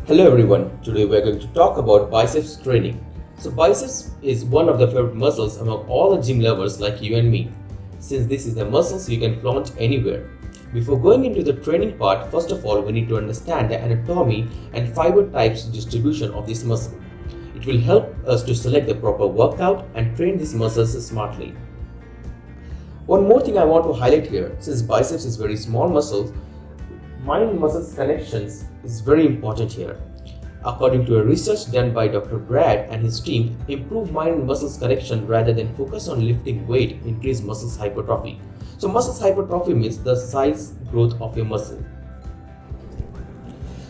Hello everyone, today we are going to talk about biceps training. So biceps is one of the favorite muscles among all the gym lovers like you and me, since this is the muscles you can flaunt anywhere. Before going into the training part, first of all we need to understand the anatomy and fiber types distribution of this muscle. It will help us to select the proper workout and train these muscles smartly. One more thing I want to highlight here, since biceps is very small muscle, mind-muscle connections is very important here. According to a research done by Dr. Brad and his team, improve mind and muscles connection rather than focus on lifting weight increase muscles hypertrophy. So muscles hypertrophy means the size growth of your muscle.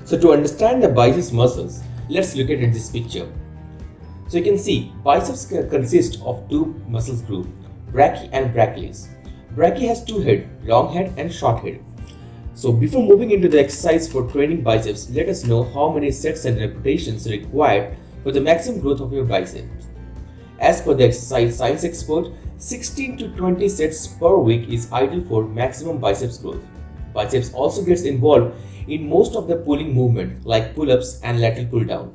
So to understand the biceps muscles, let's look at this picture. So you can see biceps consist of two muscle groups, Brachii and Brachialis. Brachii has two heads, long head and short head. So before moving into the exercise for training biceps, let us know how many sets and repetitions required for the maximum growth of your biceps. As per the exercise science expert, 16 to 20 sets per week is ideal for maximum biceps growth. Biceps also gets involved in most of the pulling movement like pull-ups and lateral pull-down.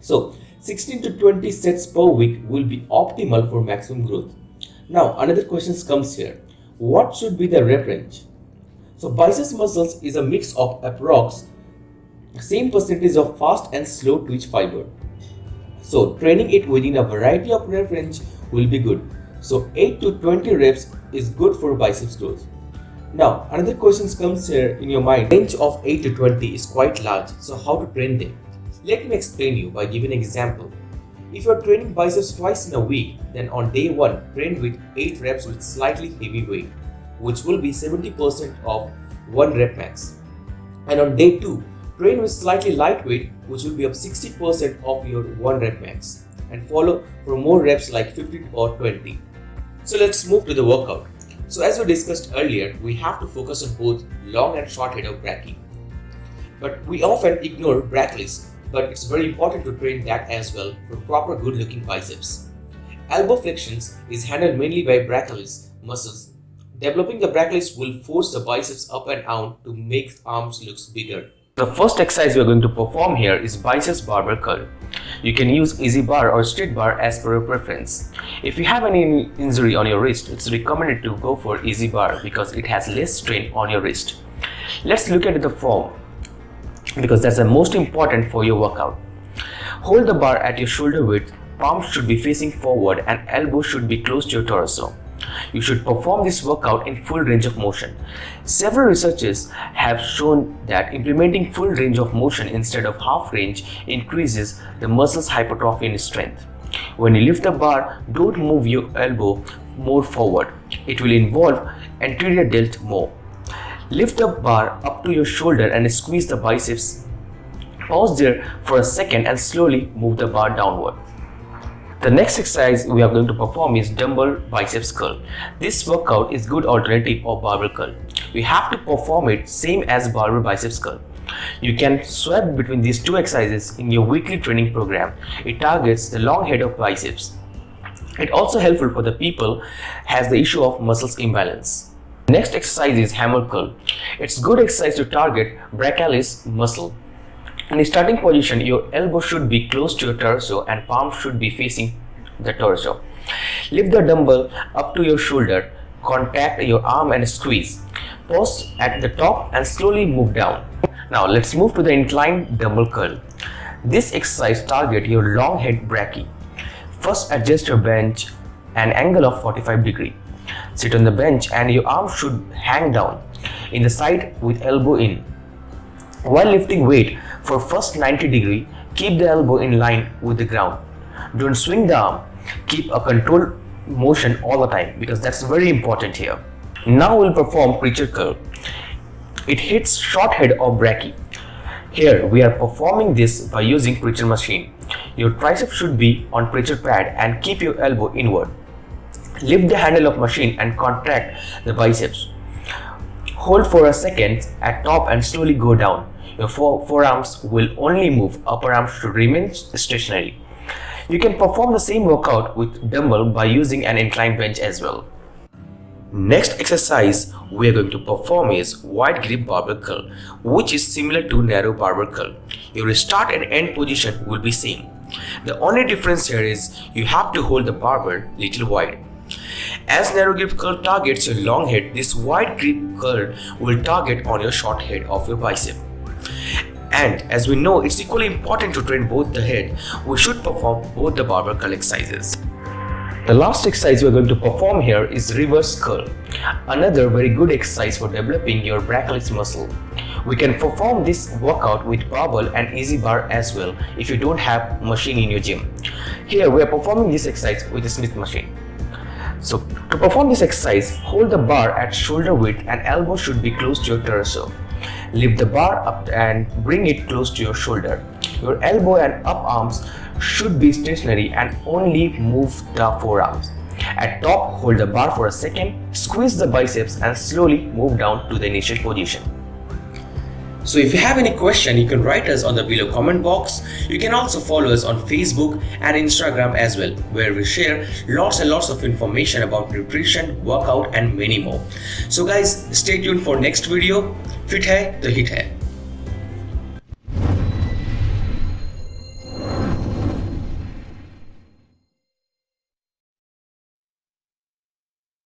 So 16 to 20 sets per week will be optimal for maximum growth. Now another question comes here. What should be the rep range? So biceps muscles is a mix of approx same percentage of fast and slow twitch fiber. So training it within a variety of rep range will be good. So 8 to 20 reps is good for biceps growth. Now another question comes here in your mind. Range of 8 to 20 is quite large. So how to train them? Let me explain you by giving an example. If you are training biceps twice in a week, then on day 1 train with 8 reps with slightly heavy weight, which will be 70% of 1 rep max. And on day 2, train with slightly lightweight, which will be up 60% of your 1 rep max. And follow for more reps like 50 or 20. So let's move to the workout. So as we discussed earlier, we have to focus on both long and short head of Brachii. But we often ignore Brachialis, but it's very important to train that as well for proper good looking biceps. Elbow flexions is handled mainly by Brachialis muscles. Developing the Brachialis will force the biceps up and out to make arms look bigger. The first exercise we are going to perform here is biceps barbell curl. You can use easy bar or straight bar as per your preference. If you have any injury on your wrist, it's recommended to go for easy bar because it has less strain on your wrist. Let's look at the form because that's the most important for your workout. Hold the bar at your shoulder width, palms should be facing forward and elbows should be close to your torso. You should perform this workout in full range of motion. Several researches have shown that implementing full range of motion instead of half range increases the muscle's hypertrophy and strength. When you lift the bar, don't move your elbow more forward. It will involve anterior delt more. Lift the bar up to your shoulder and squeeze the biceps. Pause there for a second and slowly move the bar downward. The next exercise we are going to perform is dumbbell biceps curl. This workout is good alternative of barbell curl. We have to perform it same as barbell biceps curl. You can swap between these two exercises in your weekly training program. It targets the long head of biceps. It also helpful for the people has the issue of muscles imbalance. Next exercise is hammer curl. It's good exercise to target brachialis muscle. In the starting position, your elbow should be close to your torso and palms should be facing the torso. Lift the dumbbell up to your shoulder, contact your arm and squeeze. Pause at the top and slowly move down. Now let's move to the incline double curl. This exercise targets your long head Brachii. First adjust your bench an angle of 45 degrees. Sit on the bench and your arm should hang down in the side with elbow in. While lifting weight for first 90 degrees, keep the elbow in line with the ground. Don't swing the arm. Keep a controlled motion all the time because that's very important here. Now we'll perform preacher curl. It hits short head of Brachii. Here we are performing this by using preacher machine. Your tricep should be on preacher pad and keep your elbow inward. Lift the handle of machine and contract the biceps. Hold for a second at top and slowly go down. Your forearms will only move, upper arms should remain stationary. You can perform the same workout with dumbbell by using an inclined bench as well. Next exercise we are going to perform is wide grip barbell curl, which is similar to narrow barbell curl. Your start and end position will be same. The only difference here is you have to hold the barbell little wide. As narrow grip curl targets your long head, this wide grip curl will target on your short head of your bicep. And as we know, it's equally important to train both the head. We should perform both the barbell curl exercises. The last exercise we are going to perform here is reverse curl, another very good exercise for developing your brachialis muscle. We can perform this workout with barbell and easy bar as well if you don't have machine in your gym. Here we are performing this exercise with a Smith machine. So to perform this exercise, hold the bar at shoulder width and elbow should be close to your torso. Lift the bar up and bring it close to your shoulder. Your elbow and up arms should be stationary and only move the forearms. At top, hold the bar for a second, squeeze the biceps and slowly move down to the initial position. So if you have any question, you can write us on the below comment box. You can also follow us on Facebook and Instagram as well, where we share lots and lots of information about nutrition, workout and many more. So guys, stay tuned for next video. Fit hai to hit hai.